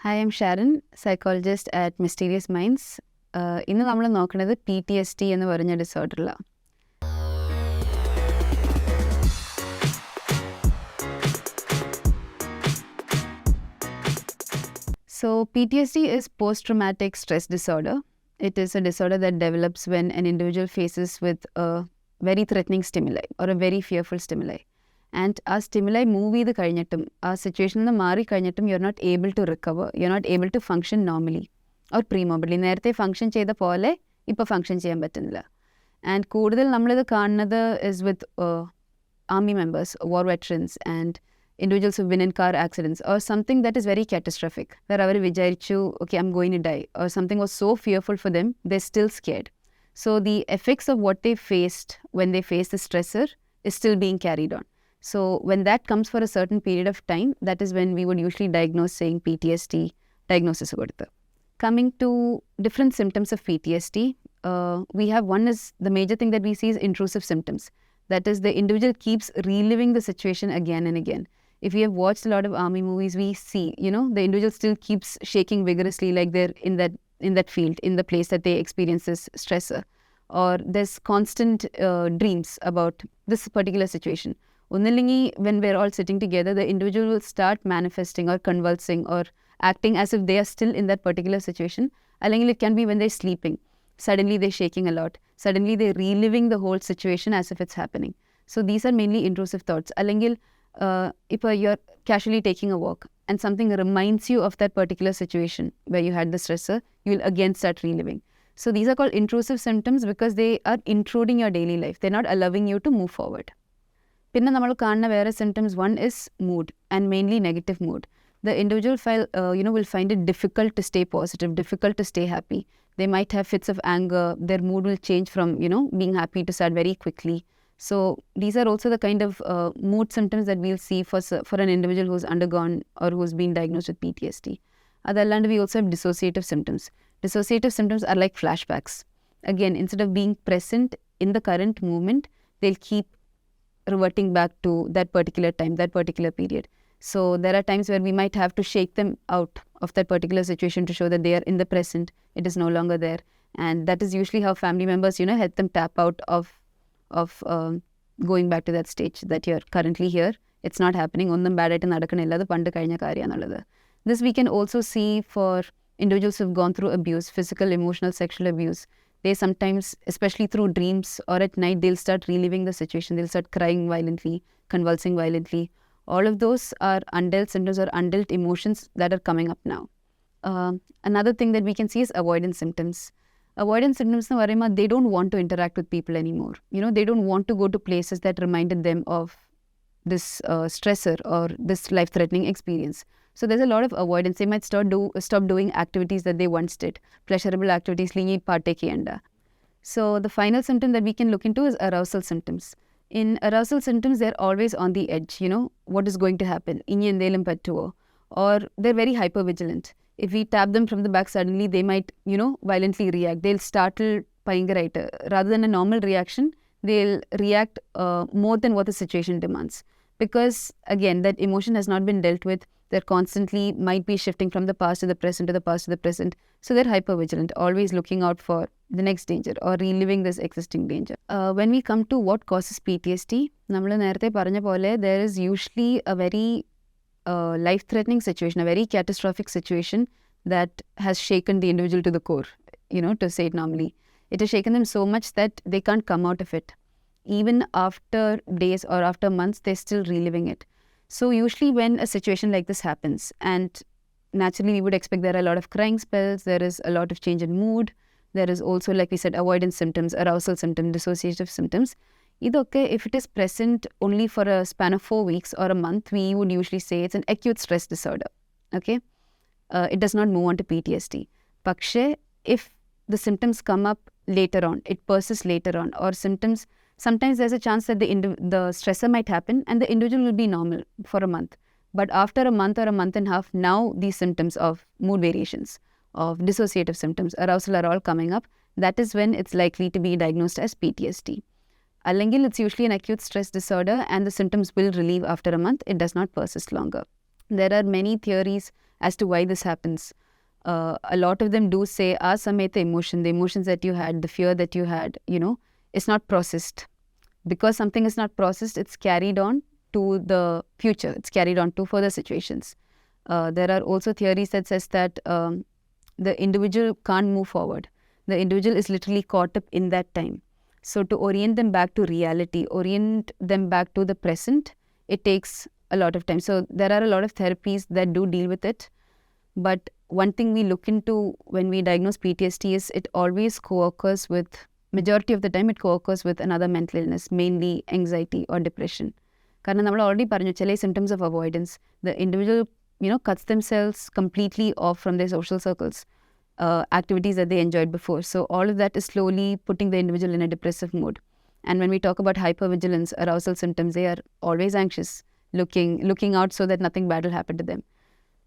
Hi, I'm Sharon, psychologist at Mysterious Minds. ഇന്ന് നമ്മൾ നോക്കുന്നത് PTSD എന്ന് പറഞ്ഞ ഡിസോർഡറിലാണ്. So PTSD is post-traumatic stress disorder. It is a disorder that develops when an individual faces with a very threatening stimuli or a very fearful stimuli. And ആ stimuli move ചെയ്ത് കഴിഞ്ഞിട്ടും ആ സിറ്റുവേഷനിൽ നിന്ന് മാറി കഴിഞ്ഞിട്ടും you are not able to recover, you are not able to function normally or premorbidly. നേരത്തെ function ചെയ്ത പോലെ ഇപ്പോൾ ഫങ്ഷൻ ചെയ്യാൻ പറ്റുന്നില്ല. ആൻഡ് കൂടുതൽ നമ്മളിത് കാണുന്നത് is with army members, war veterans and individuals who've been in car accidents or something that is very catastrophic, where അവർ വിചാരിച്ചു okay, I'm going to die, or something was so fearful for them, they're still scared. So the effects of what they faced when they faced the stressor is still being carried on. So when that comes for a certain period of time, that is when we would usually diagnose saying PTSD diagnosis കൊടുത്ത്. Coming to different symptoms of PTSD, we have one is the major thing that we see is intrusive symptoms. That is, the individual keeps reliving the situation again and again. If we have watched a lot of army movies, we see, the individual still keeps shaking vigorously like they're in that field, in the place that they experience this stressor. Or there's constant dreams about this particular situation. Onnillingi, when we're all sitting together, the individual will start manifesting or convulsing or acting as if they are still in that particular situation. Allengil it can be when they're sleeping. Suddenly they're shaking a lot. Suddenly they're reliving the whole situation as if it's happening. So these are mainly intrusive thoughts. Allengil, if you're casually taking a walk and something reminds you of that particular situation where you had the stressor, you will again start reliving. So these are called intrusive symptoms because they are intruding your daily life. They're not allowing you to move forward. പിന്നെ നമ്മൾ കാണുന്ന വേറെ symptoms, one is mood and mainly negative mood. The individual will find it difficult to stay positive, difficult to stay happy. They might have fits of anger. Their mood will change from, being happy to sad very quickly. So these are also the kind of mood symptoms that we'll see for an individual who's undergone or who's been diagnosed with PTSD. Otherwise, we also have dissociative symptoms. Dissociative symptoms are like flashbacks. Again, instead of being present in the current moment, they'll keep reverting back to that particular time, that particular period. So there are times where we might have to shake them out of that particular situation to show that they are in the present. It is no longer there. And that is usually how family members, help them tap out of going back to that stage that you're currently here. It's not happening. Onnum bad aayittu nadakkanilla, adu pandu kazhinja karyanallathu. This we can also see for individuals who've gone through abuse, physical, emotional, sexual abuse. They sometimes, especially through dreams or at night, they'll start reliving the situation. They'll start crying violently, convulsing violently. All of those are undealt symptoms or undealt emotions that are coming up now. Another thing that we can see is avoidance symptoms. Avoidance symptoms, they don't want to interact with people anymore. They don't want to go to places that reminded them of this stressor or this life-threatening experience. So there's a lot of avoidance. They might stop doing activities that they once did. Pleasurable activities, lingi partake anda. So the final symptom that we can look into is arousal symptoms. In arousal symptoms, they're always on the edge. What is going to happen? Inni endelum pattuvo. Or they're very hypervigilant. If we tap them from the back, suddenly they might, violently react. They'll startle payingaraita. Rather than a normal reaction, they'll react more than what the situation demands. Because, again, that emotion has not been dealt with. They're constantly might be shifting from the past to the present, to the past to the present. So they're hypervigilant, always looking out for the next danger or reliving this existing danger. When we come to what causes PTSD, nammal nerthe paranja pole, there is usually a very life-threatening situation, a very catastrophic situation that has shaken the individual to the core, to say it normally. It has shaken them so much that they can't come out of it. Even after days or after months, they're still reliving it. So usually when a situation like this happens, and naturally we would expect there are a lot of crying spells, there is a lot of change in mood, there is also, like we said, avoidance symptoms, arousal symptoms, dissociative symptoms. Okay, if it is present only for a span of 4 weeks or a month, we would usually say it's an acute stress disorder. Okay, it does not move on to PTSD. Pakshe, if the symptoms come up later on, it persists later on, or sometimes there's a chance that the stressor might happen and the individual will be normal for a month. But after a month or a month and a half, now these symptoms of mood variations, of dissociative symptoms, arousal are all coming up. That is when it's likely to be diagnosed as PTSD. Allengil, it's usually an acute stress disorder and the symptoms will relieve after a month. It does not persist longer. There are many theories as to why this happens. A lot of them do say, the emotions that you had, the fear that you had, it's not processed. Because something is not processed, it's carried on to the future. It's carried on to further situations. There are also theories that says that the individual can't move forward. The individual is literally caught up in that time. So to orient them back to reality, orient them back to the present, it takes a lot of time. So there are a lot of therapies that do deal with it. But one thing we look into when we diagnose PTSD is it always co-occurs with, majority of the time it co-occurs with another mental illness, mainly anxiety or depression. Because we already parnju symptoms of avoidance. The individual, cuts themselves completely off from their social circles, activities that they enjoyed before. So all of that is slowly putting the individual in a depressive mood. And when we talk about hypervigilance, arousal symptoms, they are always anxious, looking out so that nothing bad will happen to them.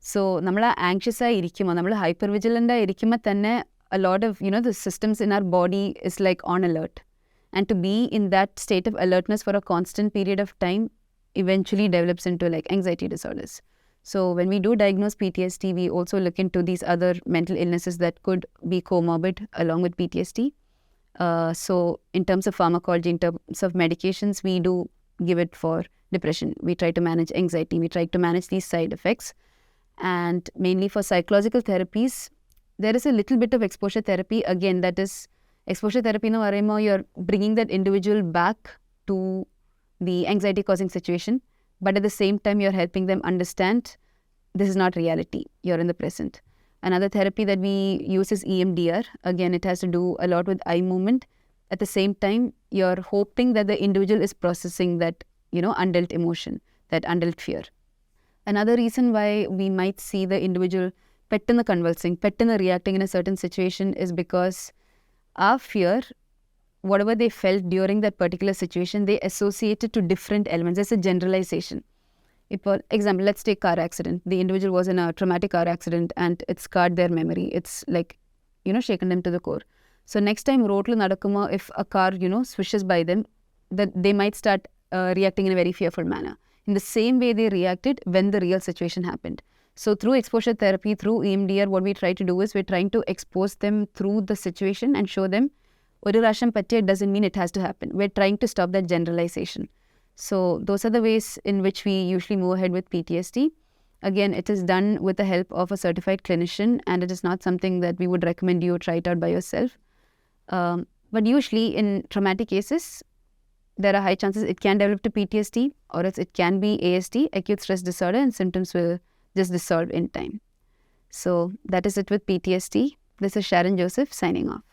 So, we are anxious, we are hypervigilant, a lot of, the systems in our body is like on alert. And to be in that state of alertness for a constant period of time eventually develops into like anxiety disorders. So, when we do diagnose PTSD, we also look into these other mental illnesses that could be comorbid along with PTSD. So, in terms of pharmacology, in terms of medications, we do give it for depression. We try to manage anxiety. We try to manage these side effects. And mainly for psychological therapies, there is a little bit of exposure therapy. Again, that is exposure therapy. You're bringing that individual back to the anxiety causing situation. But at the same time, you're helping them understand this is not reality. You're in the present. Another therapy that we use is EMDR. Again, it has to do a lot with eye movement. At the same time, you're hoping that the individual is processing that, undealt emotion, that undealt fear. Another reason why we might see the individual pettanna convulsing, pettanna reacting in a certain situation is because our fear, whatever they felt during that particular situation, they associate it to different elements. There's a generalization. For example, let's take car accident. The individual was in a traumatic car accident and it scarred their memory. It's like, shaken them to the core. So next time, roadlu nadakuma, if a car, swishes by them, that they might start reacting in a very fearful manner. In the same way they reacted when the real situation happened. So through exposure therapy, through EMDR, what we try to do is we're trying to expose them through the situation and show them, oru rasham pattiya doesn't mean it has to happen. We're trying to stop that generalization. So those are the ways in which we usually move ahead with PTSD. Again, it is done with the help of a certified clinician, and it is not something that we would recommend you try it out by yourself. But usually in traumatic cases, there are high chances it can develop to PTSD, or else it can be ASD, acute stress disorder, and symptoms will just dissolve in time. So that is it with PTSD. This is Sharon Joseph signing off.